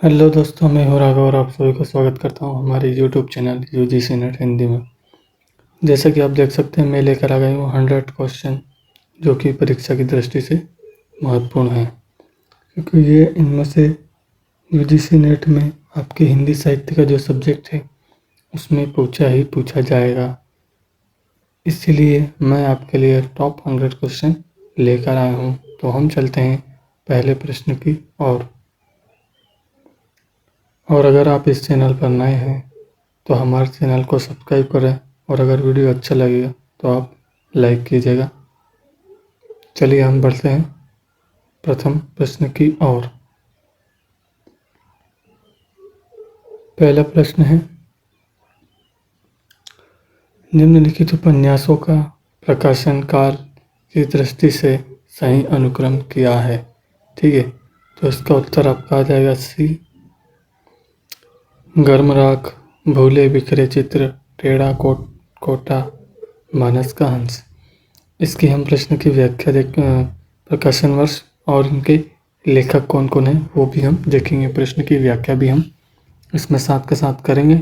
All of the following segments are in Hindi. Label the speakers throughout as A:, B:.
A: हेलो दोस्तों, मैं हूं राघव और आप सभी को स्वागत करता हूं हमारे YouTube channel UGC net Hindi में। जैसा कि आप देख सकते हैं, मैं लेकर आ गई हूँ 100 क्वेश्चन जो कि परीक्षा की दृष्टि से महत्वपूर्ण है, क्योंकि ये इनमें से यूजीसी नेट में आपके हिंदी साहित्य का जो सब्जेक्ट है उसमें पूछा ही पूछा जाएगा। इसीलिए मैं आपके लिए टॉप 100 क्वेश्चन लेकर आया हूँ। तो हम चलते हैं पहले प्रश्न की ओर। और अगर आप इस चैनल पर नए हैं तो हमारे चैनल को सब्सक्राइब करें, और अगर वीडियो अच्छा लगेगा तो आप लाइक कीजिएगा। चलिए हम बढ़ते हैं प्रथम प्रश्न की ओर। पहला प्रश्न है, निम्नलिखित उपन्यासों का प्रकाशन काल की दृष्टि से सही अनुक्रम क्या है। ठीक है, तो इसका उत्तर आपका आ जाएगा सी। गर्म राख, भूले बिखरे चित्र, टेढ़ा कोटा, मानस का हंस। इसकी हम प्रश्न की व्याख्या प्रकाशन वर्ष और इनके लेखक कौन कौन हैं वो भी हम देखेंगे। प्रश्न की व्याख्या भी हम इसमें साथ के साथ करेंगे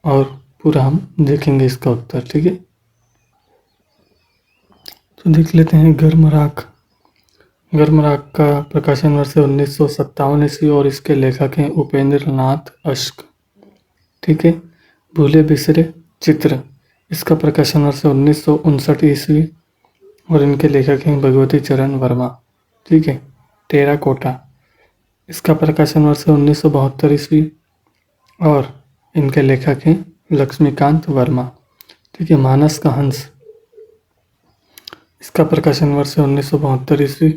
A: और पूरा हम देखेंगे इसका उत्तर। ठीक है, तो देख लेते हैं गर्म राख। गर्म राख का प्रकाशन वर्ष है 1957 ईस्वी और इसके लेखक हैं उपेंद्र नाथ अश्क। ठीक है, भूले बिसरे चित्र, इसका प्रकाशन वर्ष है 1959 ईस्वी और इनके लेखक हैं भगवती चरण वर्मा। ठीक है, टेरा कोटा, इसका प्रकाशन वर्ष है 1972 ईस्वी और इनके लेखक हैं लक्ष्मीकांत वर्मा। ठीक है, मानस का हंस, इसका प्रकाशन वर्ष है 1972 ईस्वी,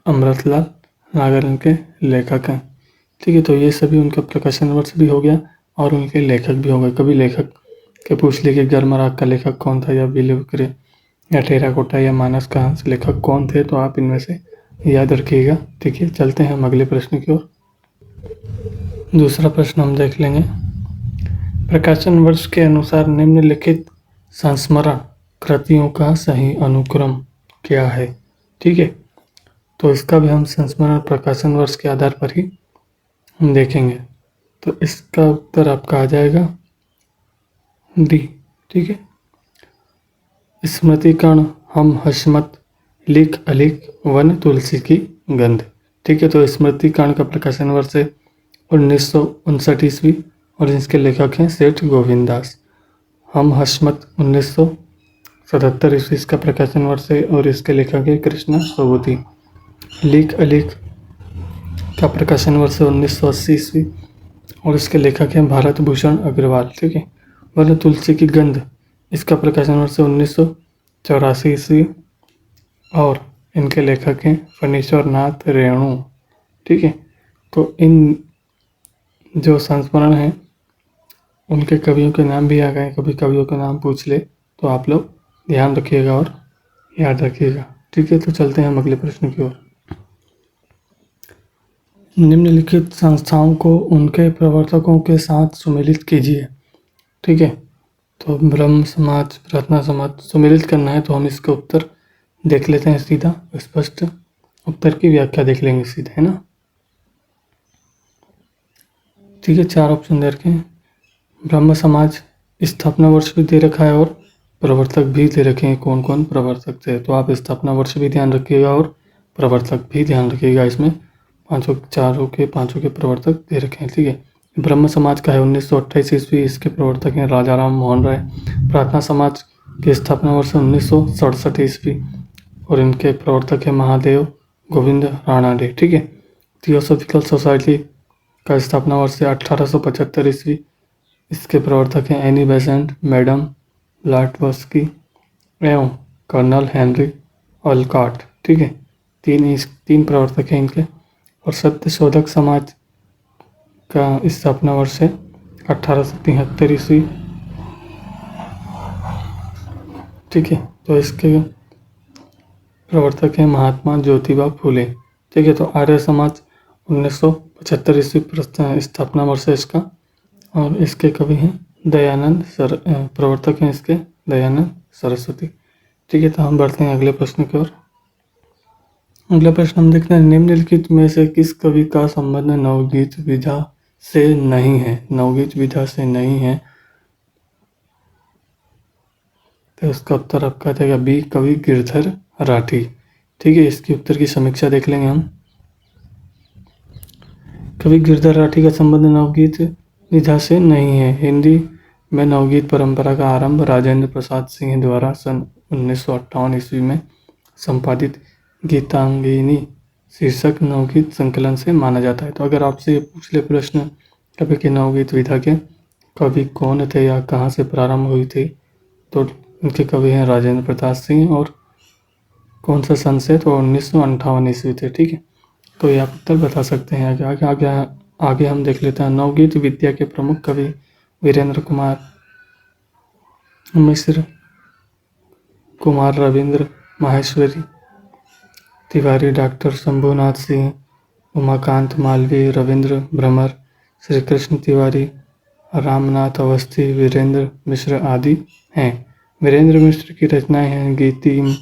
A: अमृतलाल नागर इनके लेखक हैं। ठीक है, तो ये सभी उनका प्रकाशन वर्ष भी हो गया और उनके लेखक भी हो गए। कभी लेखक के पूछ लिए कि गर्म राख का लेखक कौन था, या बिले बिखरे या टेराकोटा या मानस का हंस लेखक कौन थे, तो आप इनमें से याद रखिएगा। ठीक है, चलते हैं हम अगले प्रश्न की ओर। दूसरा प्रश्न हम देख लेंगे, प्रकाशन वर्ष के अनुसार निम्नलिखित संस्मरण कृतियों का सही अनुक्रम क्या है। ठीक है, तो इसका भी हम संस्मरण प्रकाशन वर्ष के आधार पर ही देखेंगे। तो इसका उत्तर आपका आ जाएगा डी। ठीक है, स्मृतिकर्ण, हम हशमत, लिख अलिख, वन तुलसी की गंध। ठीक है, तो स्मृतिकर्ण का प्रकाशन वर्ष है 1959 ईस्वी और इसके लेखक हैं सेठ गोविंद दास। हम हशमत 1977 ईस्वी इसका प्रकाशन वर्ष है और इसके लेखक हैं कृष्णा सोबती। लिख अलिख का प्रकाशन वर्ष है 1980 ईस्वी और इसके लेखक हैं भारत भूषण अग्रवाल। ठीक है, वन तुलसी की गंध, इसका प्रकाशन वर्ष है 1984 ईस्वी और इनके लेखक हैं फणीश्वर नाथ रेणु। ठीक है, तो इन जो संस्मरण हैं उनके कवियों के नाम भी आ गए। कभी कवियों के नाम पूछ ले तो आप लोग ध्यान रखिएगा और याद रखिएगा। ठीक है, तो चलते हैं हम अगले प्रश्न की ओर। निम्नलिखित संस्थाओं को उनके प्रवर्तकों के साथ सुमेलित कीजिए। ठीक है, तो ब्रह्म समाज, प्रार्थना समाज सुमेलित करना है तो हम इसका उत्तर देख लेते हैं सीधा। स्पष्ट उत्तर की व्याख्या देख लेंगे सीधा, है ना। ठीक है, 4 ऑप्शन दे रखे हैं। ब्रह्म समाज स्थापना वर्ष भी दे रखा है और प्रवर्तक भी दे रखे हैं, कौन कौन प्रवर्तक थे। तो आप स्थापना वर्ष भी ध्यान रखिएगा और प्रवर्तक भी ध्यान रखिएगा। इसमें पाँचों के प्रवर्तक दे रखे हैं। ठीक है, ब्रह्म समाज का है 1928 ईस्वी, इसके प्रवर्तक हैं राजा राम मोहन राय। प्रार्थना समाज की स्थापना वर्ष 1967 ईस्वी और इनके प्रवर्तक हैं महादेव गोविंद राणाडे। ठीक है, थियोसॉफिकल सोसाइटी का स्थापना वर्ष है 1875 ईस्वी, इसके प्रवर्तक हैं एनी बेसेंट, मैडम ब्लाटवर्स्की एवं कर्नल हेनरी ऑलकॉट। ठीक है, तीन प्रवर्तक हैं इनके। और सत्य शोधक समाज का स्थापना वर्ष है 1873 ईस्वी। ठीक है, तो इसके प्रवर्तक हैं महात्मा ज्योतिबा फूले। ठीक है, तो आर्य समाज 1975 ईस्वी स्थापना वर्ष है इसका और इसके कवि हैं दयानंद प्रवर्तक हैं इसके दयानंद सरस्वती। ठीक है, तो हम बढ़ते हैं अगले प्रश्न की ओर। अगला प्रश्न हम देखते हैं, निम्नलिखित में से किस कवि का संबंध नवगीत विधा से नहीं है? नवगीत विधा से नहीं है, तो इसका उत्तर आपका जाएगा बी, कवि गिरधर राठी। ठीक है, इसके उत्तर की समीक्षा देख लेंगे हम। कवि गिरधर राठी का संबंध नवगीत विधा से नहीं है। हिंदी में नवगीत परंपरा का आरंभ राजेंद्र प्रसाद सिंह द्वारा सन 1958 ईस्वी में संपादित गीतांगिनी शीर्षक नवगीत संकलन से माना जाता है। तो अगर आपसे ये पूछ ले प्रश्न कवि के नवगीत विधा के कवि कौन थे या कहाँ से प्रारंभ हुई थी, तो इनके कवि हैं राजेंद्र प्रसाद सिंह, और कौन सा सन से, तो 1958 ईस्वी थे। ठीक है, तो ये आप उत्तर बता सकते हैं। आगे आगे आगे आगे हम देख लेते हैं, नवगीत विद्या के प्रमुख कवि वीरेंद्र कुमार मिश्र, कुमार रविंद्र माहेश्वरी तिवारी, डॉक्टर शंभुनाथ सिंह, उमाकांत मालवीय, रविंद्र भ्रमर, श्री कृष्ण तिवारी, रामनाथ अवस्थी, वीरेंद्र मिश्र आदि हैं। वीरेंद्र मिश्र की रचनाएं हैं गीतिम,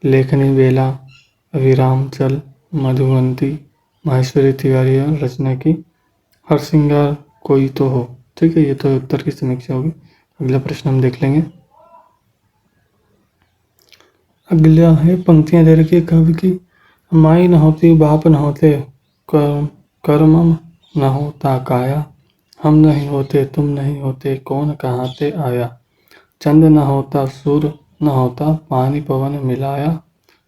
A: लेखनी बेला, अभिरामचल, मधुवंती। माहेश्वरी तिवारी और रचना की हर श्रृंगार कोई तो हो। ठीक है, ये तो उत्तर की समीक्षा होगी। अगला प्रश्न हम देख लेंगे। अगला है, पंक्तियां दे रखी है कवि की, माई न होती बाप न होते, कर्मम न होता काया, हम नहीं होते तुम नहीं होते, कौन कहाँ से आया, चंद न होता सूर न होता, पानी पवन मिलाया,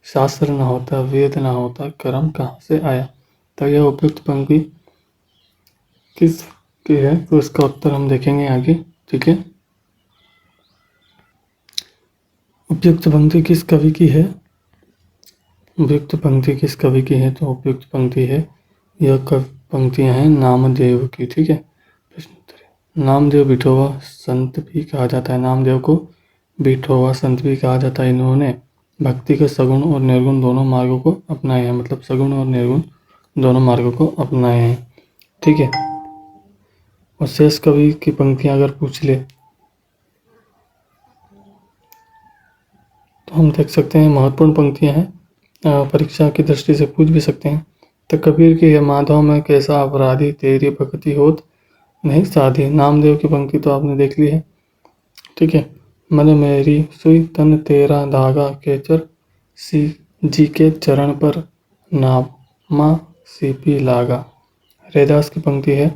A: शास्त्र न होता वेद न होता, कर्म कहाँ से आया। तो यह उपयुक्त पंक्ति किस की है, तो इसका उत्तर हम देखेंगे आगे। ठीक है, उपयुक्त पंक्ति किस कवि की है? उपयुक्त पंक्ति किस कवि की है, तो उपयुक्त पंक्ति है, यह पंक्तियां हैं नामदेव की। ठीक है, प्रश्न नामदेव बिठोवा संत भी कहा जाता है, नामदेव को बिठोवा संत भी कहा जाता है। इन्होंने भक्ति के सगुण और निर्गुण दोनों मार्गों को अपनाए हैं, मतलब सगुण और निर्गुण दोनों मार्गों को अपनाए हैं। ठीक है, और शेष कवि की पंक्तियां अगर पूछ ले तो हम देख सकते हैं महत्वपूर्ण पंक्तियां हैं, परीक्षा की दृष्टि से पूछ भी सकते हैं। तो कबीर की है माधव में कैसा अपराधी, तेरी भक्ति होत नहीं साधी। नामदेव की पंक्ति तो आपने देख ली है। ठीक है, मन मेरी सुई तन तेरा धागा, केचर सी जी के चरण पर नामा सीपी लागा। रैदास की पंक्ति है,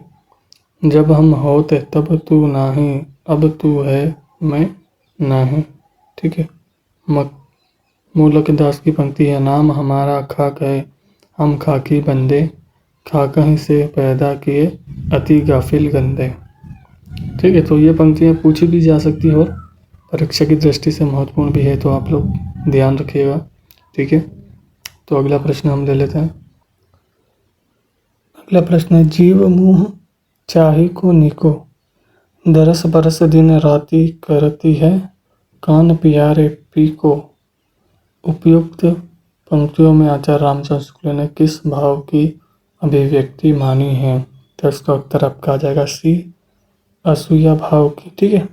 A: जब हम होते तब तू नाही, अब तू है मैं नाही। ठीक है, मूलक दास की पंक्ति है, नाम हमारा खाक है, हम खाकी बंदे, खाकहीं से पैदा किए अति गाफिल गंदे। ठीक है, तो ये पंक्तियाँ पूछी भी जा सकती है और परीक्षा की दृष्टि से महत्वपूर्ण भी है, तो आप लोग ध्यान रखिएगा। ठीक है, तो अगला प्रश्न हम ले लेते हैं। अगला प्रश्न है, जीव मुँह चाही को निको, दरस बरस दिन राति करती है, कान प्यारे पी को। उपयुक्त पंक्तियों में आचार्य रामचंद्र शुक्ल ने किस भाव की अभिव्यक्ति मानी है, तो इसका उत्तर आपका आ जाएगा सी, असूया भाव की। ठीक है,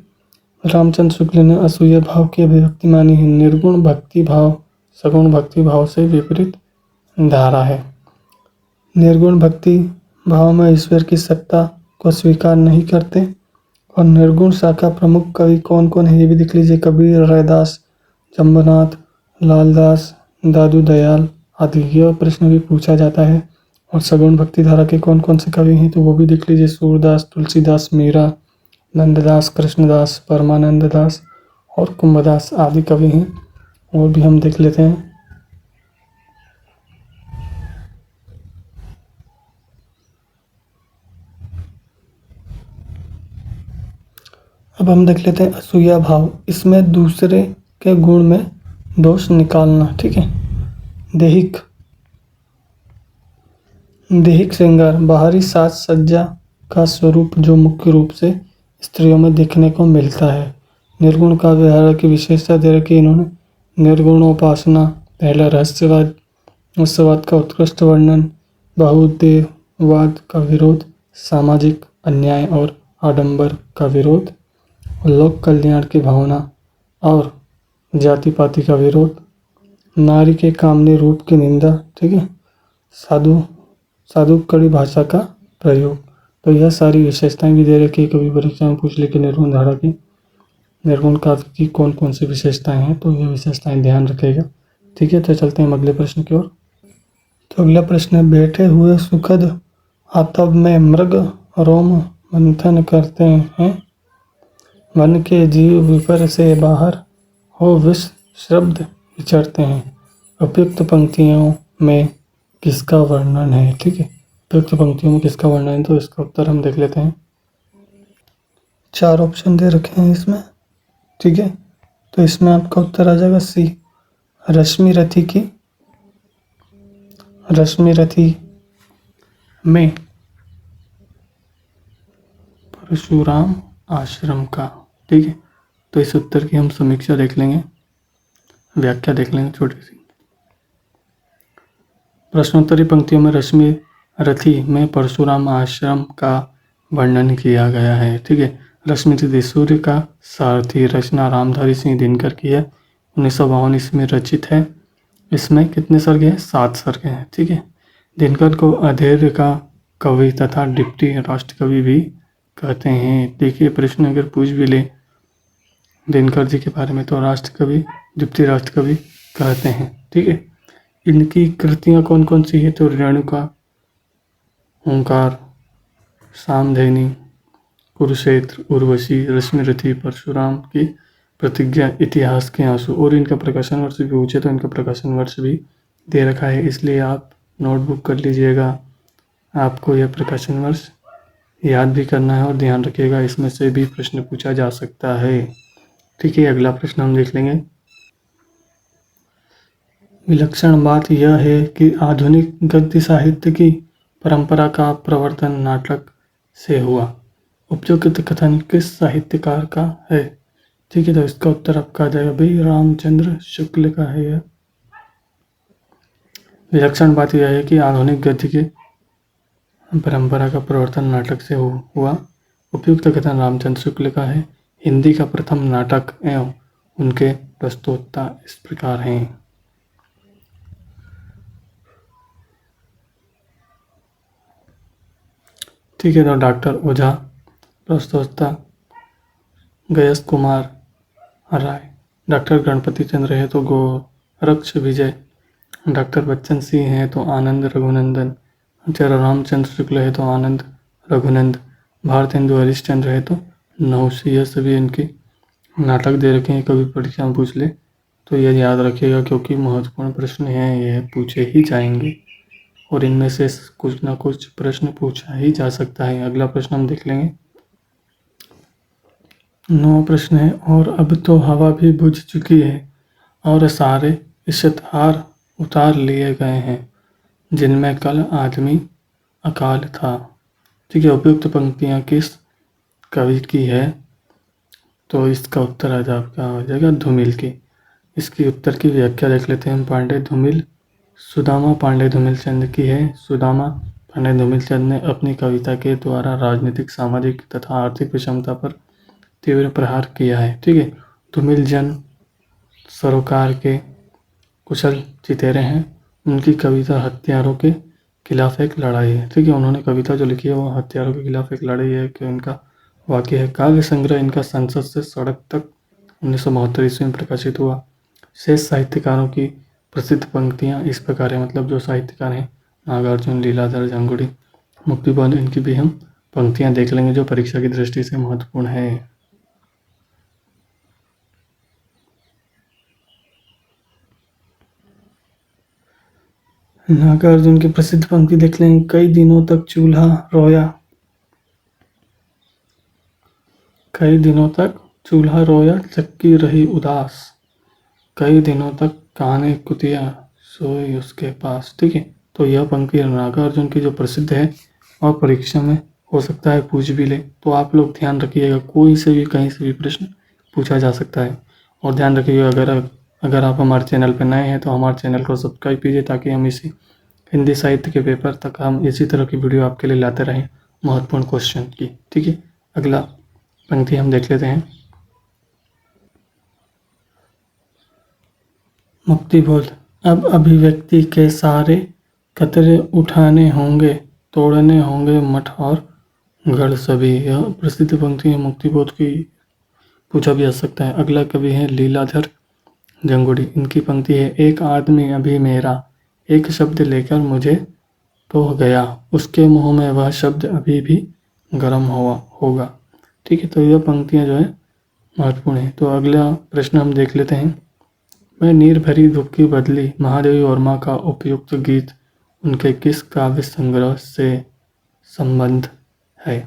A: रामचंद्र शुक्ल ने असूया भाव की अभिव्यक्ति मानी है। निर्गुण भक्ति भाव सगुण भक्ति भाव से विपरीत धारा है। निर्गुण भक्ति भाव में ईश्वर की सत्ता को स्वीकार नहीं करते। और निर्गुण शाखा प्रमुख कवि कौन कौन है, ये भी देख लीजिए, कबीर, रैदास, जम्बनाथ, लालदास, दादू दयाल आदि। यह प्रश्न भी पूछा जाता है। और सगुण भक्ति धारा के कौन कौन से कवि हैं, तो वो भी देख लीजिए, सूरदास, तुलसीदास, मीरा, नंददास, कृष्णदास, परमानंद दास और कुंभदास आदि कवि हैं। और भी हम देख लेते हैं। अब हम देख लेते हैं असूया भाव। इसमें दूसरे के गुण में दोष निकालना। ठीक है, देहिक श्रृंगार बाहरी साज सज्जा का स्वरूप जो मुख्य रूप से स्त्रियों में देखने को मिलता है। निर्गुण का व्यवहार की विशेषता दे रखी इन्होंने। निर्गुणोपासना, पहला रहस्यवाद का उत्कृष्ट वर्णन, बहुदेववाद का विरोध, सामाजिक अन्याय और आडंबर का विरोध, लोक कल्याण की भावना और जाति पाति का विरोध, नारी के कामनी रूप की निंदा, ठीक है, साधु साधु कड़ी भाषा का प्रयोग। तो यह सारी विशेषताएं भी दे रखी है, कभी परीक्षा में पूछ ले कि निर्गुण धारा की, निर्गुण काव्य की कौन कौन सी विशेषताएं हैं, तो ये विशेषताएं ध्यान रखेगा। ठीक है, तो चलते हैं हम अगले प्रश्न की ओर। तो अगला प्रश्न है, बैठे हुए सुखद आतव में मृग रोम मंथन करते हैं, वन के जीव विपर से बाहर हो विष शब्द विचरते हैं, उपयुक्त पंक्तियों में किसका वर्णन है। ठीक है, उपयुक्त पंक्तियों में किसका वर्णन है, तो इसका उत्तर हम देख लेते हैं। 4 ऑप्शन दे रखे हैं इसमें। ठीक है, तो इसमें आपका उत्तर आ जाएगा सी, रश्मि रथी में परशुराम आश्रम का। ठीक है, तो इस उत्तर की हम समीक्षा देख लेंगे, व्याख्या देख लेंगे छोटी सी। प्रश्नोत्तरी पंक्तियों में रश्मि रथी में परशुराम आश्रम का वर्णन किया गया है। ठीक है, रश्मि रथी सूर्य का सारथी, रचना रामधारी सिंह दिनकर की है, 1952 इसमें रचित है। इसमें कितने सर्ग हैं, 7 सर्ग हैं। ठीक है, दिनकर को अधैर्य का कवि तथा डिप्टी राष्ट्रकवि भी कहते हैं। देखिए, प्रश्न अगर पूछ भी ले दिनकर जी के बारे में तो राष्ट्रकवि, डिप्टी राष्ट्रकवि कहते हैं। ठीक है, इनकी कृतियां कौन कौन सी है, तो रेणुका, ओंकार, सामधेनी, कुरुक्षेत्र, उर्वशी, रश्मिरथी, परशुराम की प्रतिज्ञा, इतिहास के आंसू। और इनका प्रकाशन वर्ष भी पूछे तो इनका प्रकाशन वर्ष भी दे रखा है, इसलिए आप नोटबुक कर लीजिएगा। आपको यह प्रकाशन वर्ष याद भी करना है और ध्यान रखिएगा, इसमें से भी प्रश्न पूछा जा सकता है। ठीक है, अगला प्रश्न हम देख लेंगे। विलक्षण बात यह है कि आधुनिक गद्य साहित्य की परंपरा का प्रवर्तन नाटक से हुआ। उपयुक्त कथन किस साहित्यकार का है। ठीक है, तो इसका उत्तर आपका आ जाएगा भाई रामचंद्र शुक्ल का है यह। विलक्षण बात यह है कि आधुनिक गद्य की परंपरा का प्रवर्तन नाटक से हुआ। उपयुक्त कथन रामचंद्र शुक्ल का है। हिंदी का प्रथम नाटक एवं उनके प्रस्तोता इस प्रकार हैं। ठीक है, तो डॉक्टर ओझा प्रस्तोता गयस कुमार राय, डॉक्टर गणपति चंद्र है तो गोरक्ष विजय, डॉक्टर बच्चन सिंह है तो आनंद रघुनंदन, आचार्य रामचंद्र शुक्ल है तो आनंद रघुनंद, भारतेंदु हरिश्चंद्र है तो नहुष। यह सभी इनके नाटक दे रखे हैं, कभी परीक्षा में पूछ ले तो यह याद रखिएगा, क्योंकि महत्वपूर्ण प्रश्न हैं, यह पूछे ही जाएंगे और इनमें से कुछ ना कुछ प्रश्न पूछा ही जा सकता है। अगला प्रश्न हम देख लेंगे। 9 प्रश्न है। और अब तो हवा भी बुझ चुकी है और सारे इश्तहार उतार लिए गए हैं जिनमें कल आदमी अकाल था। ठीक है, उपयुक्त पंक्तियां किस कवि की है, तो इसका उत्तर आज आपका हो जाएगा धूमिल की। इसकी उत्तर की व्याख्या देख लेते हैं हम। पांडे धूमिल, सुदामा पांडे धूमिल चंद की है। सुदामा पांडे धूमिल चंद ने अपनी कविता के द्वारा राजनीतिक, सामाजिक तथा आर्थिक विषमता पर तीव्र प्रहार किया है। ठीक है, धूमिल जन सरोकार के कुशल चितेरे हैं। उनकी कविता हथियारों के खिलाफ एक लड़ाई है। ठीक है, उन्होंने कविता जो लिखी है वो हथियारों के खिलाफ एक लड़ाई है कि इनका वाक्य है। काव्य संग्रह इनका संसद से सड़क तक 1972 ईस्वी में प्रकाशित हुआ। शेष साहित्यकारों की प्रसिद्ध पंक्तियां इस प्रकार है, मतलब जो साहित्यकार हैं नागार्जुन, लीलाधर, जंगुड़ी, मुक्तिबोध, इनकी भी हम पंक्तियां देख लेंगे जो परीक्षा की दृष्टि से महत्वपूर्ण है। नागार्जुन की प्रसिद्ध पंक्ति देख लेंगे। कई दिनों तक चूल्हा रोया, कई दिनों तक चूल्हा रोया, चक्की रही उदास, कई दिनों तक कान्हे कुतिया सोई उसके पास। ठीक है, तो यह पंक्ति नागार्जुन की जो प्रसिद्ध है और परीक्षा में हो सकता है पूछ भी ले, तो आप लोग ध्यान रखिएगा, कोई से भी कहीं से भी प्रश्न पूछा जा सकता है। और ध्यान रखिएगा, अगर आप हमारे चैनल पर नए हैं तो हमारे चैनल को सब्सक्राइब कीजिए, ताकि हम इसी हिंदी साहित्य के पेपर तक हम इसी तरह की वीडियो आपके लिए लाते रहें महत्वपूर्ण क्वेश्चन की। ठीक है, अगला पंक्ति हम देख लेते हैं। मुक्तिबोध अब अभिव्यक्ति के सारे कतरे उठाने होंगे, तोड़ने होंगे मठ और गढ़ सभी। यह प्रसिद्ध पंक्ति है, मुक्तिबोध की पूछा भी जा सकता है। अगला कवि है लीलाधर जंगुड़ी। इनकी पंक्ति है, एक आदमी अभी मेरा एक शब्द लेकर मुझे तो गया, उसके मुंह में वह शब्द अभी भी गर्म हुआ होगा। ठीक है, तो यह पंक्तियां जो है महत्वपूर्ण है। तो अगला प्रश्न हम देख लेते हैं। मैं नीर भरी दुख की बदली महादेवी वर्मा का उपयुक्त गीत उनके किस काव्य संग्रह से संबंध है?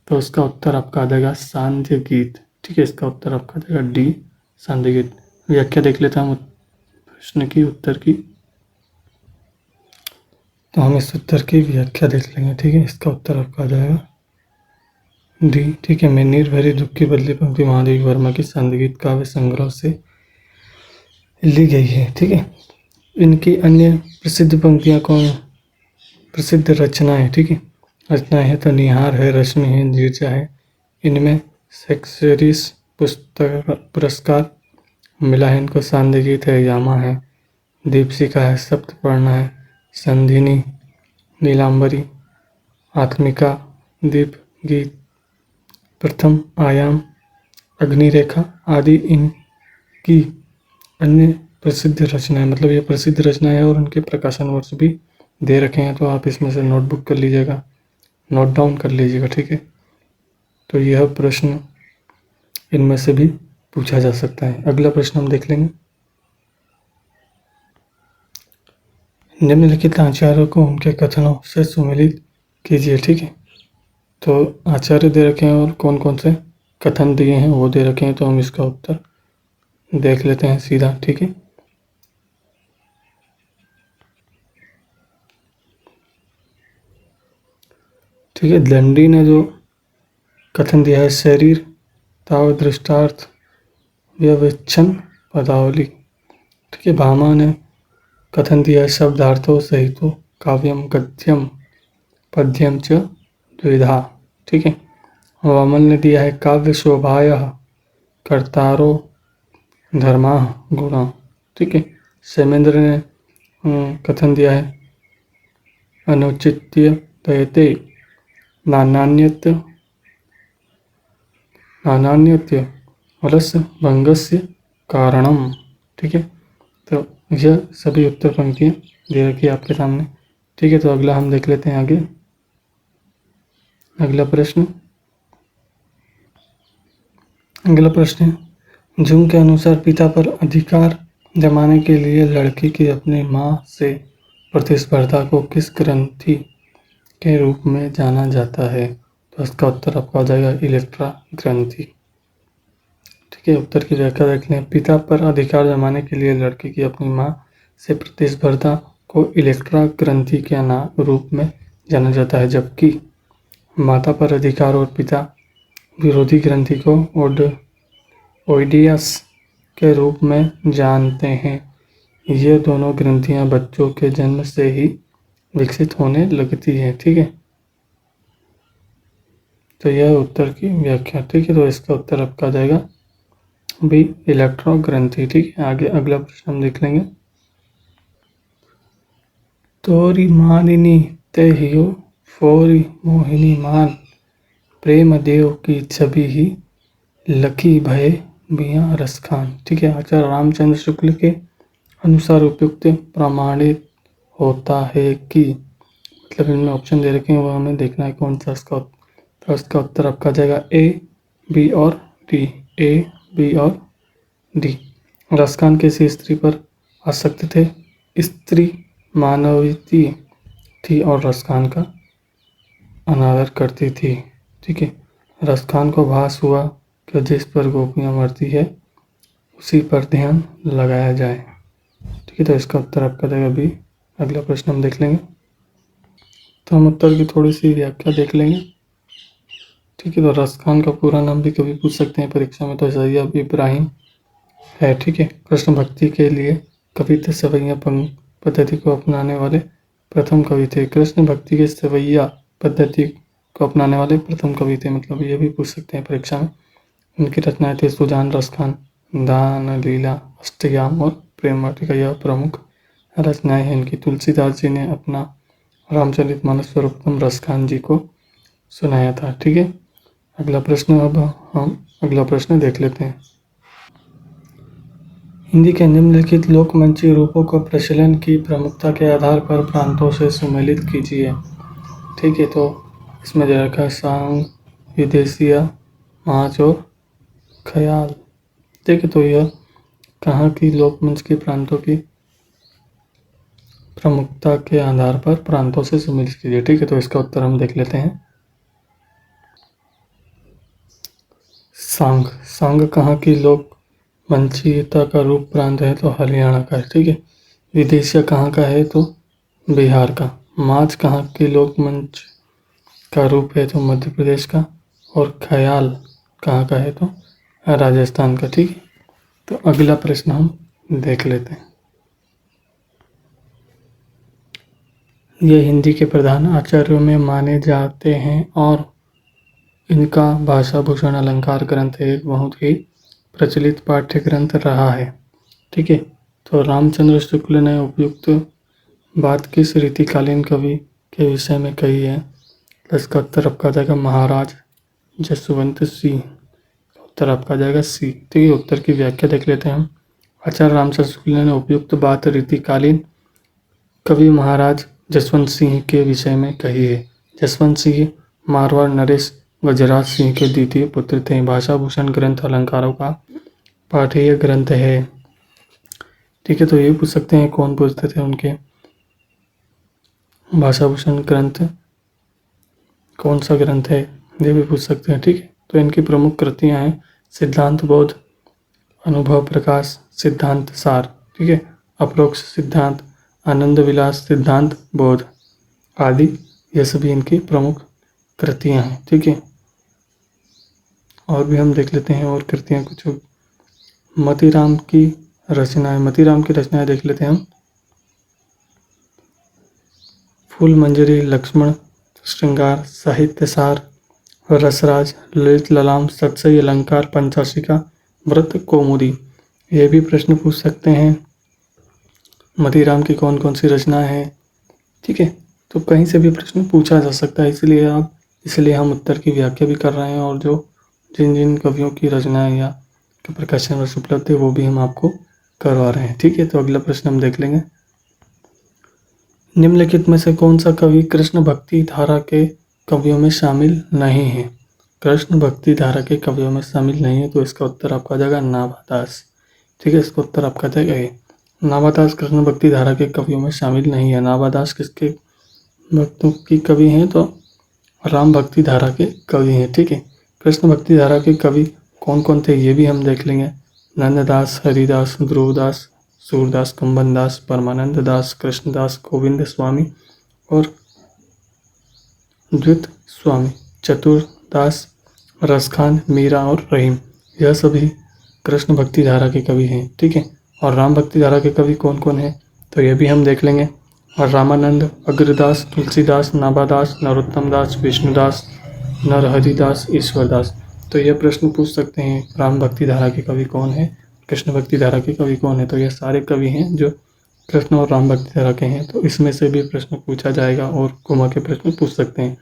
A: तो इसका उत्तर आपका आ जाएगा सांध्य गीत। ठीक है, इसका उत्तर आपका आ जाएगा डी सांध्य गीत। व्याख्या देख लेते हैं हम प्रश्न की, उत्तर की। तो हम इस उत्तर की व्याख्या देख लेंगे। ठीक है, इसका उत्तर आपका आ जाएगा डी। ठीक है, मैं नीर भरी दुख की बदली पंक्ति महादेवी वर्मा की सांध्य गीत काव्य संग्रह से ली गई है। ठीक है, इनकी अन्य प्रसिद्ध पंक्तियां कौन, प्रसिद्ध रचनाएं, ठीक है, रचनाएं है तो निहार है, रश्मि है, नीरजा है। इनमें शेक्सपियरिस पुस्तक पुरस्कार मिला है इनको। सांध्य गीत है, यामा है, दीपशिखा है, सप्तपर्णा है, संधिनी, नीलांबरी, आत्मिका, दीप गीत, प्रथम आयाम, अग्निरेखा आदि इनकी अन्य प्रसिद्ध रचनाएं, मतलब ये प्रसिद्ध रचनाएं है और उनके प्रकाशन वर्ष भी दे रखे हैं। तो आप इसमें से नोटबुक कर लीजिएगा, नोट डाउन कर लीजिएगा। ठीक है, तो यह प्रश्न इनमें से भी पूछा जा सकता है। अगला प्रश्न हम देख लेंगे। निम्नलिखित आचार्यों को उनके कथनों से सुमेलित कीजिए। ठीक है, तो आचार्य दे रखे हैं और कौन कौन से कथन दिए हैं वो दे रखे हैं। तो हम इसका उत्तर देख लेते हैं सीधा। ठीक है, ठीक है, दंडी ने जो कथन दिया है, शरीर ताव दृष्टार्थ व्यवच्छन पदावली। ठीक है, भामा ने कथन दिया है, शब्दार्थों सहित काव्यम गद्यम पद्यम च द्विधा। ठीक है, वामन ने दिया है, काव्य शोभाय कर्तारो धर्मा गुणा। ठीक है, सेमेंद्र ने कथन दिया है, अनुचित्य दयते नानान्यत्य रस भंगस्य कारणम। ठीक है, तो यह सभी उत्तर पंक्तियां दे रखी है आपके सामने। ठीक है, तो अगला हम देख लेते हैं आगे। अगला प्रश्न है, जुंग के अनुसार पिता पर अधिकार जमाने के लिए लड़की की अपनी मां से प्रतिस्पर्धा को किस ग्रंथि के रूप में जाना जाता है? तो इसका उत्तर आपका आ जाएगा इलेक्ट्रा ग्रंथि। ठीक है, उत्तर की व्याख्या देख लें। पिता पर अधिकार जमाने के लिए लड़की की अपनी मां से प्रतिस्पर्धा को इलेक्ट्रा ग्रंथि के रूप में जाना जाता है, जबकि माता पर अधिकार और पिता विरोधी ग्रंथि को ओइडियस के रूप में जानते हैं। ये दोनों ग्रंथियां बच्चों के जन्म से ही विकसित होने लगती है। ठीक है, तो यह उत्तर की व्याख्या। ठीक है, तो इसका उत्तर आपका आ जाएगा बी इलेक्ट्रो ग्रंथि। ठीक है, आगे अगला प्रश्न हम देख लेंगे। तोरी मानिनी ते हियो फोरी मोहिनी मान, प्रेम देव की छवि ही लकी भय बिया रस खान। ठीक है, आचार्य रामचंद्र शुक्ल के अनुसार उपयुक्त प्रमाणित होता है कि, मतलब इनमें ऑप्शन दे रखे हैं वो हमें देखना है कौन सा इसका। तो इसका उत्तर आपका जाएगा ए, बी और डी। ए, बी और डी। रसखान किसी स्त्री पर आसक्त थे, स्त्री मानवीय थी और रसखान का अनादर करती थी। ठीक है, रसखान को भास हुआ कि जिस पर गोपियाँ मरती है उसी पर ध्यान लगाया जाए। ठीक है, तो इसका उत्तर आपका जाएगा बी। अगला प्रश्न हम देख लेंगे। तो हम उत्तर की थोड़ी सी व्याख्या देख लेंगे। ठीक है, तो रसखान का पूरा नाम भी कभी पूछ सकते हैं परीक्षा में, तो सैयद इब्राहिम है। ठीक है, कृष्ण भक्ति के लिए कविता सवैया पद्धति को अपनाने वाले प्रथम कवि थे। कृष्ण भक्ति के सवैया पद्धति को अपनाने वाले प्रथम कवि थे, मतलब ये भी पूछ सकते हैं परीक्षा में। इनकी रचनाएं थे सुजान, रसखान, दान लीला, अष्टयाम और प्रेम वाटिका। यह प्रमुख रचनाएं हैं इनकी। तुलसीदास जी ने अपना रामचरितमानस सर्वप्रथम रसखान जी को सुनाया था। ठीक है, अगला प्रश्न, अब हम अगला प्रश्न देख लेते हैं। हिंदी के निम्नलिखित लोकमंची रूपों का प्रचलन की प्रमुखता के आधार पर प्रांतों से सुमेलित कीजिए। ठीक है, तो इसमें दे रखा है सांग, विदेशिया, माच और ख्याल। ठीक है, तो यह कहाँ की लोकमंच की प्रांतों की प्रमुखता के आधार पर प्रांतों से सुमेलित कीजिए। ठीक है, तो इसका उत्तर हम देख लेते हैं। सांग, सांग कहाँ की लोक मंचीयता का रूप प्रांत है, तो हरियाणा का है। ठीक है, विदेशिया कहाँ का है, तो बिहार का। माच कहाँ की लोक मंच का रूप है, तो मध्य प्रदेश का। और ख्याल कहाँ का है, तो राजस्थान का। ठीक है, तो अगला प्रश्न हम देख लेते हैं। ये हिंदी के प्रधान आचार्यों में माने जाते हैं और इनका भाषा भूषण अलंकार ग्रंथ एक बहुत ही प्रचलित पाठ्य ग्रंथ रहा है। ठीक है, तो रामचंद्र शुक्ल ने उपयुक्त बात किस रीतिकालीन कवि के विषय में कही है, तो इसका उत्तर आपका जाएगा महाराज जसवंत सिंह। उत्तर आपका जाएगा सी। ठीक है, उत्तर की व्याख्या देख लेते हैं हम। आचार्य रामचंद्र शुक्ल ने उपयुक्त बात रीतिकालीन कवि महाराज जसवंत सिंह के विषय में कही है। जसवंत सिंह मारवाड़ नरेश गजराज सिंह के द्वितीय पुत्र थे। भाषा भूषण ग्रंथ अलंकारों का पाठ्य ग्रंथ है। ठीक है, तो ये पूछ सकते हैं कौन पूछते थे उनके भाषा भूषण ग्रंथ कौन सा ग्रंथ है, ये भी पूछ सकते हैं। ठीक है, तो इनकी प्रमुख कृतियां हैं सिद्धांत बोध, अनुभव प्रकाश, सिद्धांत सार। ठीक है, अपरोक्ष सिद्धांत, आनंद विलास, सिद्धांत बोध आदि, ये सभी इनकी प्रमुख कृतियां हैं। ठीक है, और भी हम देख लेते हैं और कृतियां कुछ। मतीराम की रचनाएं, मतीराम की रचनाएं देख लेते हैं हम। फूल मंजरी, लक्ष्मण श्रृंगार, साहित्य सार, रसराज, ललित ललाम, सतसई अलंकार, पंचाशिका, व्रत कौमुदी। ये भी प्रश्न पूछ सकते हैं मतीराम की कौन कौन सी रचनाएं हैं। ठीक है, तो कहीं से भी प्रश्न पूछा जा सकता है, इसलिए हम उत्तर की व्याख्या भी कर रहे हैं और जो जिन जिन कवियों की रचनाएं या प्रकाशन वर्ष उपलब्ध है वो भी हम आपको करवा रहे हैं। ठीक है, तो अगला प्रश्न हम देख लेंगे। निम्नलिखित में से कौन सा कवि कृष्ण भक्ति धारा के कवियों में शामिल नहीं है। कृष्ण भक्ति धारा के कवियों में शामिल नहीं है, तो इसका उत्तर आपका जाएगा नाभादास। ठीक है, इसका उत्तर आपका जाएगा ए। नाभादास कृष्ण भक्ति धारा के कवियों में शामिल नहीं है। नाभादास किसके भक्तों की कवि हैं, तो राम भक्ति धारा के कवि हैं। ठीक है, कृष्ण भक्ति धारा के कवि कौन कौन थे ये भी हम देख लेंगे। नंददास, हरिदास, ध्रुवदास, सूरदास, कुंभनदास, परमानंद दास, कृष्णदास, गोविंद स्वामी और द्वित स्वामी, चतुरदास, रसखान, मीरा और रहीम, यह सभी कृष्ण भक्ति धारा के कवि हैं। ठीक है, और राम भक्ति धारा के कवि कौन कौन हैं, तो यह भी हम देख लेंगे। और रामानंद, अग्रदास, तुलसीदास, नाभादास, नरोत्तम दास, विष्णुदास, नरहरिदास, ईश्वरदास। तो यह प्रश्न पूछ सकते हैं राम भक्ति धारा के कवि कौन है, कृष्ण भक्ति धारा के कवि कौन है, तो यह सारे कवि हैं जो कृष्ण और राम भक्ति धारा के हैं। तो इसमें से भी प्रश्न पूछा जाएगा और घुमा के प्रश्न पूछ सकते हैं,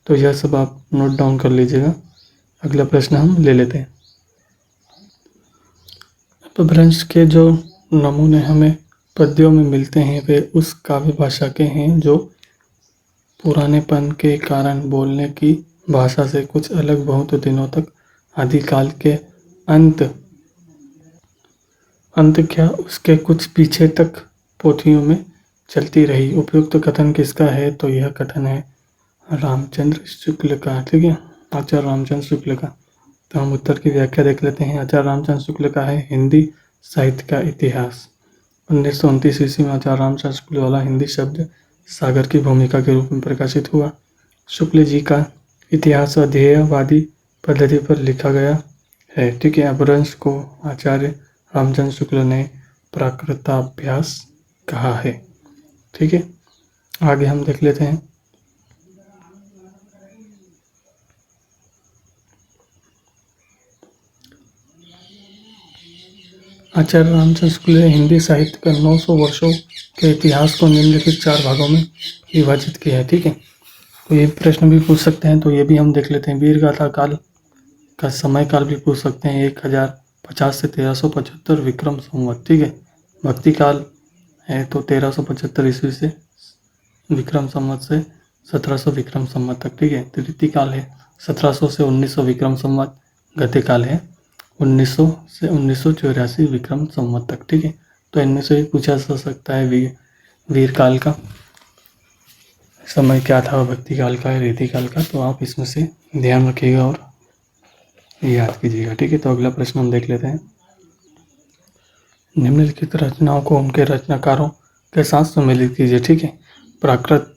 A: तो यह सब आप नोट डाउन कर लीजिएगा। अगला प्रश्न हम ले लेते हैं। अपभ्रंश के जो नमूने हमें पद्यों में मिलते हैं वे उस काव्य भाषा के हैं जो पुरानेपन के कारण बोलने की भाषा से कुछ अलग बहुत दिनों तक आदिकाल के अंत क्या उसके कुछ पीछे तक पोथियों में चलती रही। उपयुक्त कथन किसका है, तो यह कथन है रामचंद्र शुक्ल का। ठीक है, आचार्य रामचंद्र शुक्ल का। तो हम उत्तर की व्याख्या देख लेते हैं। आचार्य रामचंद्र शुक्ल का है हिंदी साहित्य का इतिहास। 1929 ईस्वी में आचार्य रामचंद्र शुक्ल वाला हिंदी शब्द सागर की भूमिका के रूप में प्रकाशित हुआ। शुक्ल जी का इतिहास अध्ययवादी पद्धति पर लिखा गया है। ठीक है, अपभ्रंश को आचार्य रामचंद्र शुक्ल ने प्राकृताभ्यास कहा है। ठीक है, आगे हम देख लेते हैं। आचार्य रामचंद्र शुक्ल ने हिंदी साहित्य का 900 वर्षों के इतिहास को निम्नलिखित 4 भागों में विभाजित किया है। ठीक है, तो ये प्रश्न भी पूछ सकते हैं, तो ये भी हम देख लेते हैं। वीर गाथा काल का समय काल भी पूछ सकते हैं, 1050 से 1375 विक्रम संवत। ठीक है, भक्ति काल है तो 1375 ईस्वी से विक्रम संवत से 1700 विक्रम संवत तक। ठीक है, तृतीय काल है 1700 से 1900 विक्रम संवत। गति काल है 1900 से 1984 विक्रम संवत तक। ठीक है, तो इनमें से भी पूछा जा सकता है वीर काल का समय क्या था, भक्ति काल का, रीति काल का, तो आप इसमें से ध्यान रखिएगा और याद कीजिएगा। ठीक है, तो अगला प्रश्न हम देख लेते हैं। निम्नलिखित रचनाओं को उनके रचनाकारों के साथ सम्मिलित कीजिए। ठीक है, प्राकृत,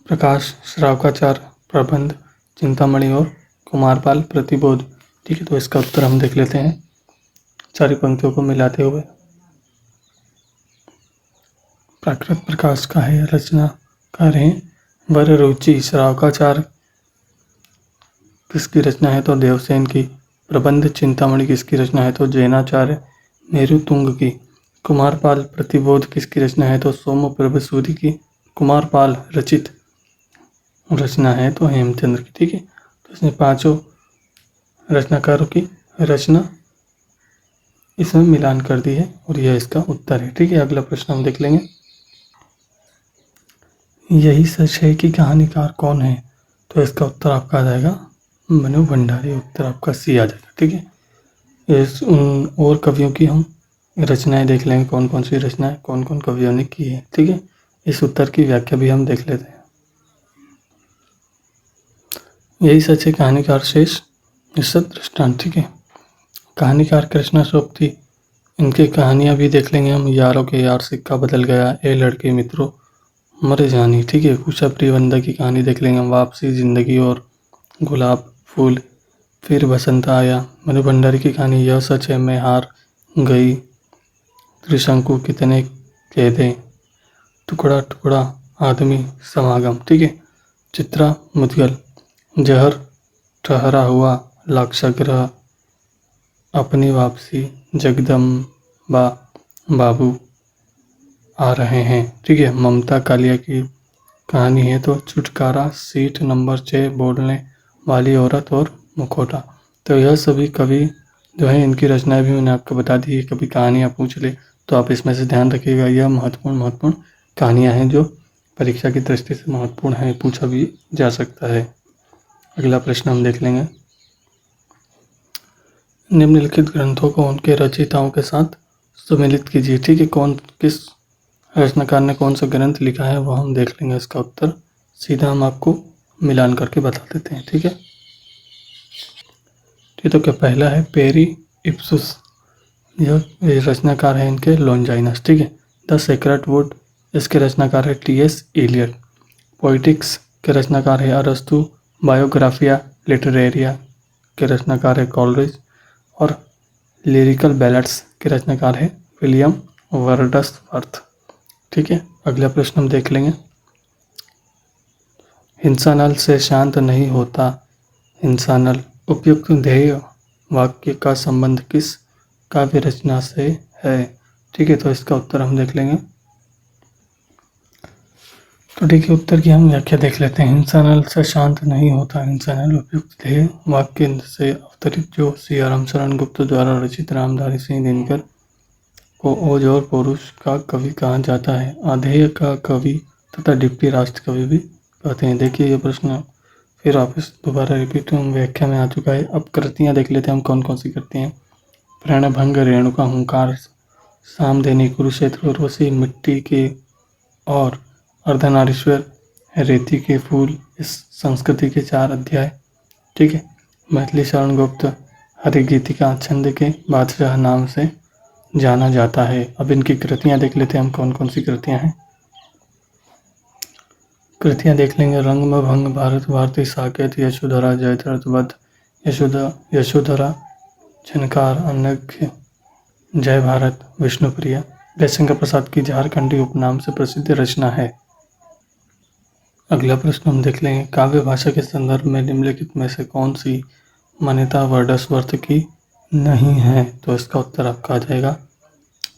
A: प्रकाश, श्रावकाचार, प्रबंध, चिंतामणि और कुमारपाल प्रतिबोध। ठीक है, तो इसका उत्तर हम देख लेते हैं सारी पंक्तियों को मिलाते हुए। प्राकृत प्रकाश का है रचनाकार हैं वर रुचि। श्रावकाचार किसकी रचना है तो देवसेन की। प्रबंध चिंतामणि किसकी रचना है तो जैनाचार्य मेरुतुंग की। कुमारपाल प्रतिबोध किसकी रचना है तो सोमप्रभ सूरि की। कुमारपाल रचित रचना है तो हेमचंद्र की। ठीक है, तो इसने पांचों रचनाकारों की रचना इसमें मिलान कर दी है और यह इसका उत्तर है। ठीक है, अगला प्रश्न हम देख लेंगे। यही सच है कि कहानीकार कौन है, तो इसका उत्तर आपका आ जाएगा मनु भंडारी। उत्तर आपका सी आ जाएगा। ठीक है, इस और कवियों की हम रचनाएं देख लेंगे, कौन कौन सी रचनाएं कौन कौन कवियों ने की है। ठीक है, इस उत्तर की व्याख्या भी हम देख लेते हैं। यही सच है कहानीकार शेष निषद दृष्टांत। ठीक है, कहानीकार कृष्णाशोक्ति, इनकी कहानियां भी देख लेंगे हम। यारों के यार, सिक्का बदल गया, ए लड़के मित्रों, मर जानी। ठीक है, कुशा प्रियवंदा की कहानी देख लेंगे हम। वापसी, जिंदगी और गुलाब फूल, फिर बसंत आया। मनु भंडारी की कहानी यह सच है, मैं हार गई, त्रिशंकु कितने कह दें, टुकड़ा टुकड़ा आदमी समागम। ठीक है, चित्रा मुदगल, जहर ठहरा हुआ लाक्षाग्रह, अपनी वापसी, जगदम्बा बाबू आ रहे हैं। ठीक है, ममता कालिया की कहानी है तो छुटकारा, सीट नंबर 6, बोलने वाली औरत और मुखौटा। तो यह सभी कवि जो है, इनकी रचनाएं भी मैंने आपको बता दी है। कभी कहानियाँ पूछ ले तो आप इसमें से ध्यान रखिएगा, यह महत्वपूर्ण कहानियाँ हैं जो परीक्षा की दृष्टि से महत्वपूर्ण है, पूछा भी जा सकता है। अगला प्रश्न हम देख लेंगे। निम्नलिखित ग्रंथों को उनके रचयिताओं के साथ सम्मिलित कीजिए। ठीक है, कौन किस रचनाकार ने कौन सा ग्रंथ लिखा है वो हम देख लेंगे। इसका उत्तर सीधा हम आपको मिलान करके बता देते हैं। ठीक है, ठीक, तो क्या पहला है पेरी इप्सुस, यह रचनाकार है इनके लॉन्जाइनस। ठीक है, द सेक्रेट वुड, इसके रचनाकार है टी.एस. एलियट। पोइटिक्स के रचनाकार है अरस्तु। बायोग्राफिया लिटरेरिया के रचनाकार है कॉलरिज और लिरिकल बैलेट्स के रचनाकार है विलियम वर्ड्सवर्थ। ठीक है, अगला प्रश्न हम देख लेंगे। हिंसा नल से शांत नहीं होता, हिंसा नल, उपयुक्त ध्येय वाक्य का संबंध किस काव्य रचना से है। ठीक है, तो इसका उत्तर हम देख लेंगे। तो ठीक है, उत्तर की हम व्याख्या देख लेते हैं। हिंसा नल से शांत नहीं होता, हिंसा नल उपयुक्त ध्येय वाक्य से अवतरित जो सिया राम शरण गुप्त द्वारा रचित रामधारी सिंह दिनकर को ओज और पौरुष का कवि कहा जाता है। आधेय का कवि तथा डिप्टी राष्ट्र कवि भी कहते हैं। देखिए, ये प्रश्न फिर वापस दोबारा रिपीट व्याख्या में आ चुका है। अब कृतियाँ देख लेते हैं हम कौन कौन सी करते हैं। प्रणभंग, रेणुका, हुंकार, सामधेनी, कुरुक्षेत्र, उर्वशी, मिट्टी के और अर्धनारीश्वर, रेती के फूल, इस संस्कृति के 4 अध्याय। ठीक है, मैथिली शरण गुप्त हरिगीतिका छंद के बादशाह नाम से जाना जाता है। अब इनकी कृतियाँ देख लेते हैं हम कौन कौन सी कृतियाँ हैं। कृतियाँ देख लेंगे। रंगभंग, भारत भारती, साकेत, यशोधरा, जयद्रथ वध, यशोधरा, झनकार, अनघ्य, जय भारत, विष्णुप्रिया, जयशंकर प्रसाद की झारखंडी उपनाम से प्रसिद्ध रचना है। अगला प्रश्न हम देख लेंगे। काव्य भाषा के संदर्भ में निम्नलिखित में से कौन सी मान्यता वर्ड्सवर्थ की नहीं है, तो इसका उत्तर आपका आ जाएगा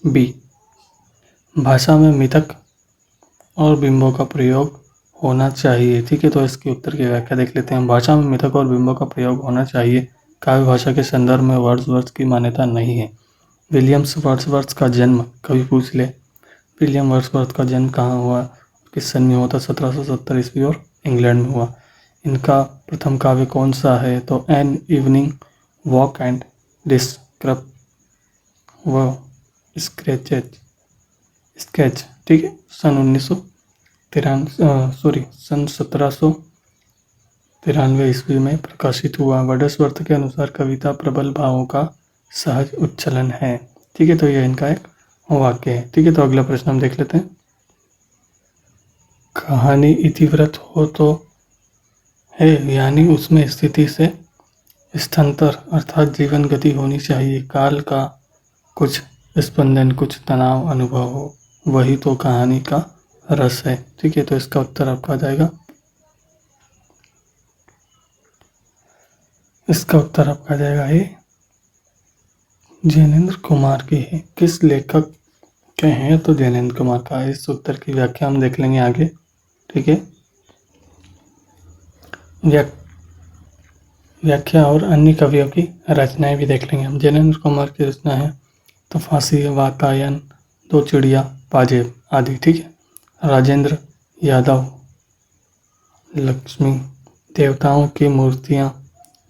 A: बी, भाषा में मिथक और बिंबों का प्रयोग होना चाहिए। ठीक है, तो इसके उत्तर की व्याख्या देख लेते हैं। भाषा में मिथक और बिंबों का प्रयोग होना चाहिए। काव्य भाषा के संदर्भ में वर्ड्सवर्थ की मान्यता नहीं है। विलियम्स वर्ड्सवर्थ का जन्म, कभी पूछ ले, विलियम वर्ड्सवर्थ का जन्म कहाँ हुआ, किस सन में हुआ था? 1770 ईस्वी और इंग्लैंड में हुआ। इनका प्रथम काव्य कौन सा है? तो एन इवनिंग वॉक एंड डिस्क्रप व स्केचेज स्केच। ठीक है, सन 1793 ईस्वी में प्रकाशित हुआ। वर्ड्सवर्थ के अनुसार कविता प्रबल भावों का सहज उच्छलन है। ठीक है, तो यह इनका एक वाक्य है। ठीक है, तो अगला प्रश्न हम देख लेते हैं। कहानी इतिवृत्त हो तो है, यानी उसमें स्थिति से स्थानांतर अर्थात जीवन गति होनी चाहिए। काल का कुछ स्पंदन, कुछ तनाव अनुभव हो, वही तो कहानी का रस है। ठीक है, तो इसका उत्तर आपका आ जाएगा, इसका उत्तर आपका आ जाएगा ये जैनेन्द्र कुमार की है। किस लेखक के हैं? तो जैनेन्द्र कुमार का है। इस उत्तर की व्याख्या हम देख लेंगे आगे। ठीक है, व्याख्या और अन्य कवियों की रचनाएं भी देख लेंगे हम। जैनेन्द्र कुमार की रचना है तो फांसी, वातायन, दो चिड़िया, पाजेब आदि। ठीक है, राजेंद्र यादव, लक्ष्मी, देवताओं की मूर्तियाँ,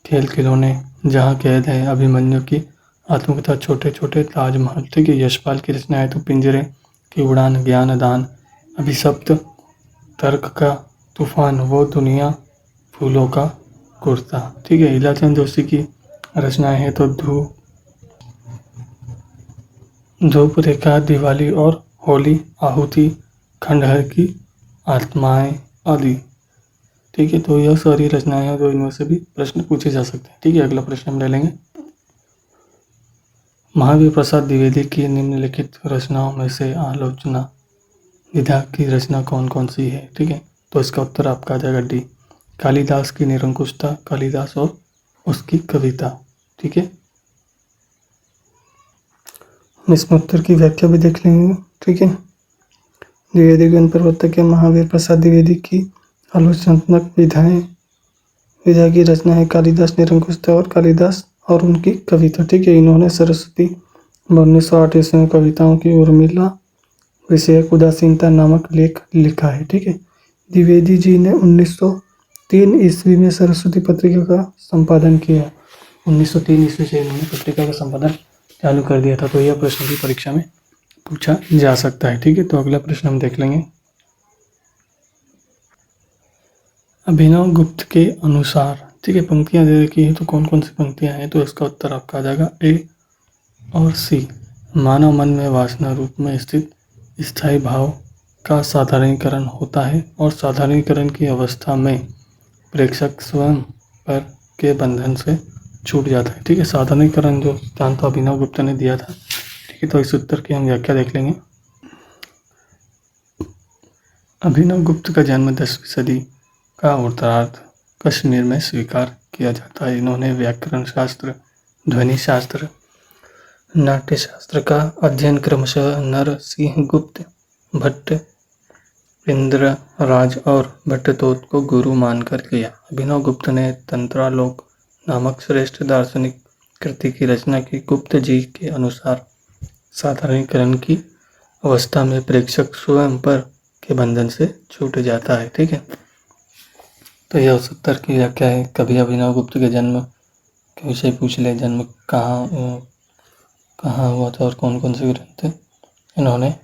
A: खेल खिलौने, जहाँ कैद है, अभिमन्यु की आत्मकथा, छोटे छोटे ताजमहल। ठीक है, यशपाल की रचना है तो पिंजरे की उड़ान, ज्ञान दान, अभिशप्त, तर्क का तूफान, वो दुनिया, फूलों का कुर्ता। ठीक है, इलाचंद जोशी की रचनाएं हैं तो धूप रेखा, दिवाली और होली, आहुति, खंडहर की आत्माएं आदि। ठीक है, तो यह सारी रचनाएं हैं तो इनमें से भी प्रश्न पूछे जा सकते हैं। ठीक है, अगला प्रश्न हम ले लेंगे। महावीर प्रसाद द्विवेदी की निम्नलिखित रचनाओं में से आलोचना विधा की रचना कौन कौन सी है? ठीक है, तो इसका उत्तर आपका आ जाएगा डी, कालिदास की निरंकुशता, कालिदास और उसकी कविता। ठीक है, इसमें उत्तर की व्याख्या भी देख लेंगे। ठीक है, द्विवेदी के प्रवर्तक महावीर प्रसाद द्विवेदी की आलोचनात्मक विधा की रचना है कालिदास निरंकुशता और कालिदास और उनकी कविता। ठीक है, इन्होंने सरस्वती 1908 ईस्वी में कविताओं की उर्मिला विषयक उदासीनता नामक लेख लिखा है। ठीक है, द्विवेदी जी ने 1903 ईस्वी में सरस्वती पत्रिका का संपादन किया। 1903 ईस्वी से इन्होंने पत्रिका का संपादन चालू कर दिया था। तो यह प्रश्न भी परीक्षा में पूछा जा सकता है। ठीक है, तो अगला प्रश्न हम देख लेंगे। अभिनव गुप्त के अनुसार, ठीक है, पंक्तियां दे रखी है तो कौन कौन सी पंक्तियां हैं? तो इसका उत्तर आपका आ जाएगा ए और सी। मानव मन में वासना रूप में स्थित स्थायी भाव का साधारणीकरण होता है और साधारणीकरण की अवस्था में प्रेक्षक स्वयं पर के बंधन से छूट जाता है। ठीक है, साधारणीकरण जो सिद्धांत अभिनव गुप्त ने दिया था। ठीक है, तो इस उत्तर की हम व्याख्या देख लेंगे। अभिनव गुप्त का जन्म 10वीं सदी का उत्तरार्ध कश्मीर में स्वीकार किया जाता है। इन्होंने व्याकरण शास्त्र, ध्वनि शास्त्र, नाट्य शास्त्र का अध्ययन क्रमशः नरसिंहगुप्त, भट्ट, इंद्रराज और भट्टतोत को गुरु मानकर किया। अभिनव गुप्त ने तंत्रालोक नामक श्रेष्ठ दार्शनिक कृति की रचना की। गुप्त जी के अनुसार साधारणीकरण की अवस्था में प्रेक्षक स्वयं पर के बंधन से छूट जाता है। ठीक है, तो यह उस उत्तर की व्याख्या है। कभी अभिनव गुप्त के जन्म के विषय पूछ ले, जन्म कहाँ हुआ था और कौन कौन से ग्रंथ इन्होंने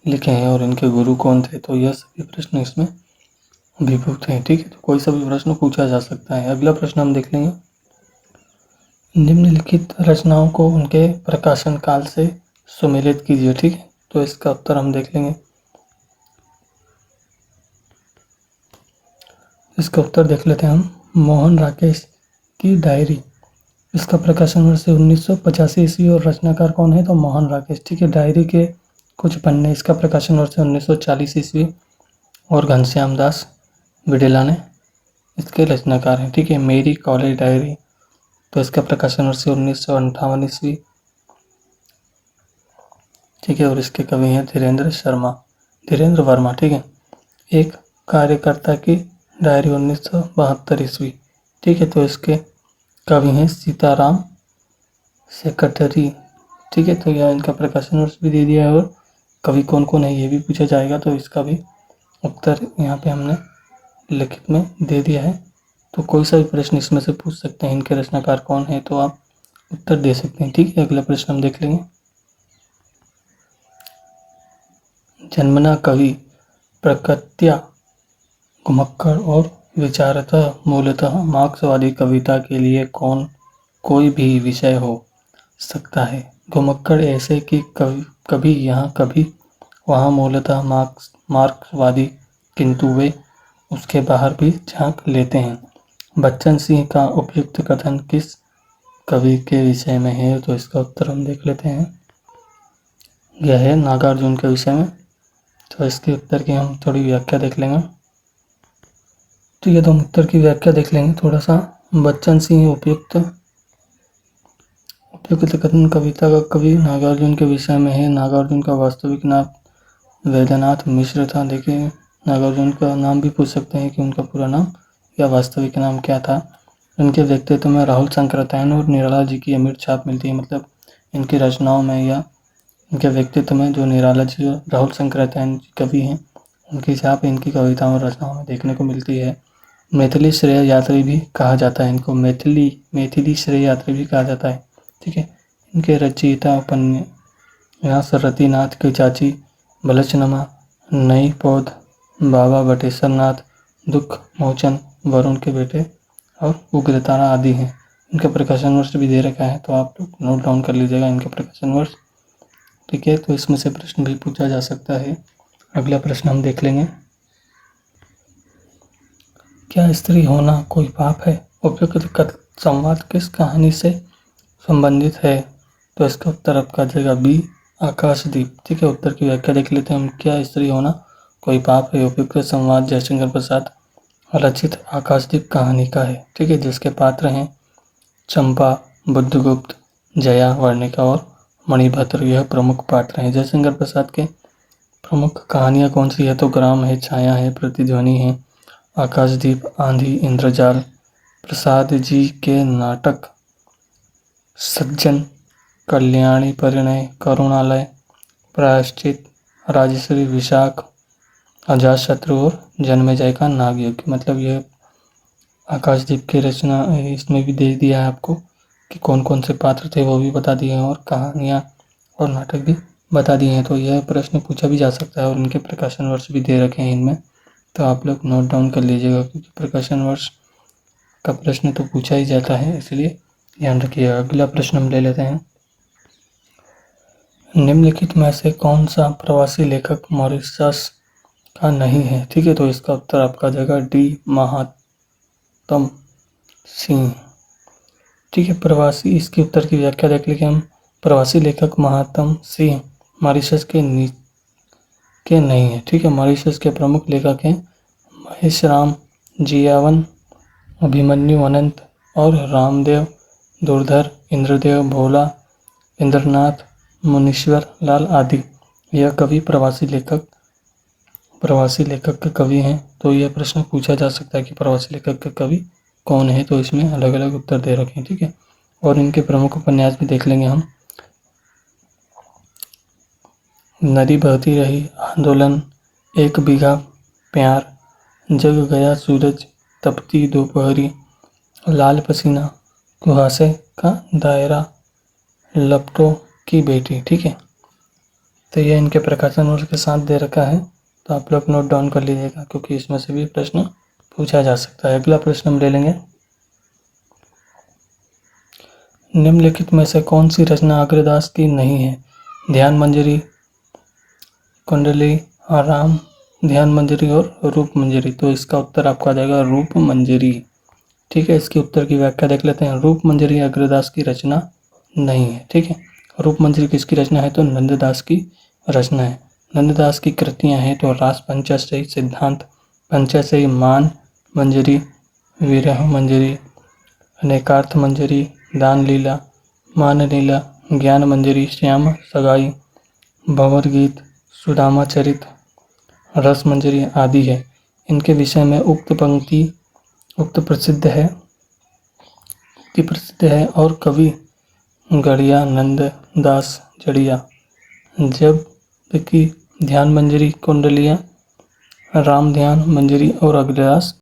A: लिखे हैं और इनके गुरु कौन थे? तो यह सभी प्रश्न इसमें विभुक्त हैं। ठीक है, तो कोई सा भी प्रश्न पूछा जा सकता है। अगला प्रश्न हम देख लेंगे। निम्नलिखित रचनाओं को उनके प्रकाशन काल से सुमेलित कीजिए। ठीक है, तो इसका उत्तर हम देख लेंगे। इसका उत्तर देख लेते हैं हम। मोहन राकेश की डायरी, इसका प्रकाशन वर्ष 1985 ईस्वी और रचनाकार कौन है? तो मोहन राकेश। ठीक है, डायरी के कुछ पन्ने, इसका प्रकाशन वर्ष 1940 ईस्वी और घनश्याम दास बिडेला ने इसके रचनाकार हैं। ठीक है, मेरी कॉलेज डायरी, तो इसका प्रकाशन वर्ष 1958 ईस्वी। ठीक है, और इसके कवि हैं धीरेन्द्र वर्मा। ठीक है, एक कार्यकर्ता की डायरी 1972 ईस्वी। ठीक है, तो इसके कवि हैं सीताराम सेक्रेटरी। ठीक है, तो यह इनका प्रकाशन वर्ष भी दे दिया है और कवि कौन कौन है ये भी पूछा जाएगा, तो इसका भी उत्तर यहाँ पे हमने लिखित में दे दिया है। तो कोई सा भी प्रश्न इसमें से पूछ सकते हैं, इनके रचनाकार कौन है, तो आप उत्तर दे सकते हैं। ठीक है, अगला प्रश्न हम देख लेंगे। जन्मना कवि प्रकृत्या घुमक्कड़ और विचारतः मूलतः मार्क्सवादी कविता के लिए कोई भी विषय हो सकता है। घुमक्कड़ ऐसे कि कभी यहाँ कभी वहाँ, मूलतः मार्क्सवादी, किंतु वे उसके बाहर भी झांक लेते हैं। बच्चन सिंह का उपयुक्त कथन किस कवि के विषय में है, तो इसका उत्तर हम देख लेते हैं। यह है नागार्जुन के विषय में। तो इसके उत्तर की हम थोड़ी व्याख्या देख लेंगे। तो ये हम उत्तर की व्याख्या देख लेंगे थोड़ा सा। बच्चन सिंह उपयुक्त कथन कविता का कवि नागार्जुन के विषय में है। नागार्जुन का वास्तविक नाम वेदनाथ मिश्र था। देखिए, नागार्जुन का नाम भी पूछ सकते हैं कि उनका पूरा नाम या वास्तविक नाम क्या था। इनके व्यक्तित्व में राहुल शंकरैयान और निराला जी की अमिट छाप मिलती है। मतलब इनकी रचनाओं में या इनके व्यक्तित्व में जो निराला जी और राहुल शंकरैयान कवि हैं, उनकी छाप इनकी कविताओं और रचनाओं में देखने को मिलती है। मैथिली श्रेय यात्री भी कहा जाता है इनको, मैथिली श्रेय यात्री भी कहा जाता है। ठीक है, इनके रचयिता उपन्यास रतिनाथ की चाची, बलचनमा, नई पौध, बाबा बटेश्वर नाथ, दुख मोचन, वरुण के बेटे और उग्रतारा आदि हैं। इनका प्रकाशन वर्ष भी दे रखा है, तो आप लोग नोट डाउन कर लीजिएगा इनका प्रकाशन वर्ष। ठीक है, तो इसमें से प्रश्न भी पूछा जा सकता है। अगला प्रश्न हम देख लेंगे। क्या स्त्री होना कोई पाप है? उपयुक्त संवाद किस कहानी से संबंधित है? तो इसका उत्तर आपका आ जाएगा बी, आकाशदीप। ठीक है, उत्तर की व्याख्या देख लेते हैं हम। क्या स्त्री होना कोई पाप है? उपयुक्त संवाद जयशंकर प्रसाद रचित आकाशदीप कहानी का है। ठीक है, जिसके पात्र हैं चंपा, बुद्धगुप्त, जया, वर्णिका और मणिभद्र। यह प्रमुख पात्र हैं। जयशंकर प्रसाद के प्रमुख कहानियाँ कौन सी है? तो ग्राम है, छाया है, प्रतिध्वनि है, आकाशदीप, आंधी, इंद्रजाल। प्रसाद जी के नाटक सज्जन, कल्याणी, परिणय, करुणालय, प्रायश्चित, राजश्री, विशाख, अजातशत्रु और जन्मेजय का नागयज्ञ। मतलब यह आकाशदीप की रचना इसमें भी दे दिया है आपको कि कौन कौन से पात्र थे, वो भी बता दिए हैं और कहानियाँ और नाटक भी बता दिए हैं। तो यह प्रश्न पूछा भी जा सकता है और इनके प्रकाशन वर्ष भी दे रखे हैं इनमें, तो आप लोग नोट डाउन कर लीजिएगा, क्योंकि प्रकाशन वर्ष का प्रश्न तो पूछा ही जाता है, इसलिए ध्यान रखिएगा। अगला प्रश्न हम ले लेते हैं। निम्नलिखित में से कौन सा प्रवासी लेखक मॉरिशस का नहीं है? ठीक है, तो इसका उत्तर आपका जाएगा डी, महात्म सिंह। ठीक है, प्रवासी, इसके उत्तर की व्याख्या देख लेंगे हम। प्रवासी लेखक महात्म सिंह मॉरिशस के नहीं है। ठीक है, मॉरिशस के प्रमुख लेखक हैं महेशराम, जियावन, अभिमन्यु अनंत और रामदेव, दुर्धर, इंद्रदेव, भोला, इंद्रनाथ, मुनीश्वर लाल आदि। यह कवि प्रवासी लेखक के कवि हैं। तो यह प्रश्न पूछा जा सकता है कि प्रवासी लेखक के कवि कौन है, तो इसमें अलग अलग उत्तर दे रखे हैं। ठीक है, और इनके प्रमुख उपन्यास भी देख लेंगे हम। नदी बहती रही, आंदोलन, एक बीघा प्यार, जग गया सूरज, तपती दोपहरी, लाल पसीना, कुहासे का दायरा, लपटों की बेटी। ठीक है, तो यह इनके प्रकाशन वर्ष के साथ दे रखा है, तो आप लोग नोट डाउन कर लीजिएगा, क्योंकि इसमें से भी प्रश्न पूछा जा सकता है। अगला प्रश्न हम ले लेंगे। निम्नलिखित में से कौन सी रचना अग्रदास की नहीं है? ध्यान मंजरी, कुंडली, आराम, ध्यान मंजरी और रूप मंजरी। तो इसका उत्तर आपका आ जाएगा रूप मंजरी। ठीक है, इसके उत्तर की व्याख्या देख लेते हैं। रूप मंजरी अग्रदास की रचना नहीं है। ठीक है, रूप मंजरी किसकी रचना है? तो नंददास की रचना है। नंददास की कृतियां हैं तो रास पंचशई, सिद्धांत पंचशई, मान मंजरी, विरह मंजरी, अनेकार्थ मंजरी, दान लीला, मान लीला, ज्ञान मंजरी, श्याम सगाई, भंवर गीत, सुदामा चरित, रस मंजरी आदि है। इनके विषय में उक्त प्रसिद्ध है और कवि गढ़िया नंद दास जड़िया, जबकि ध्यान मंजरी कुंडलिया, राम ध्यान मंजरी और अग्रयास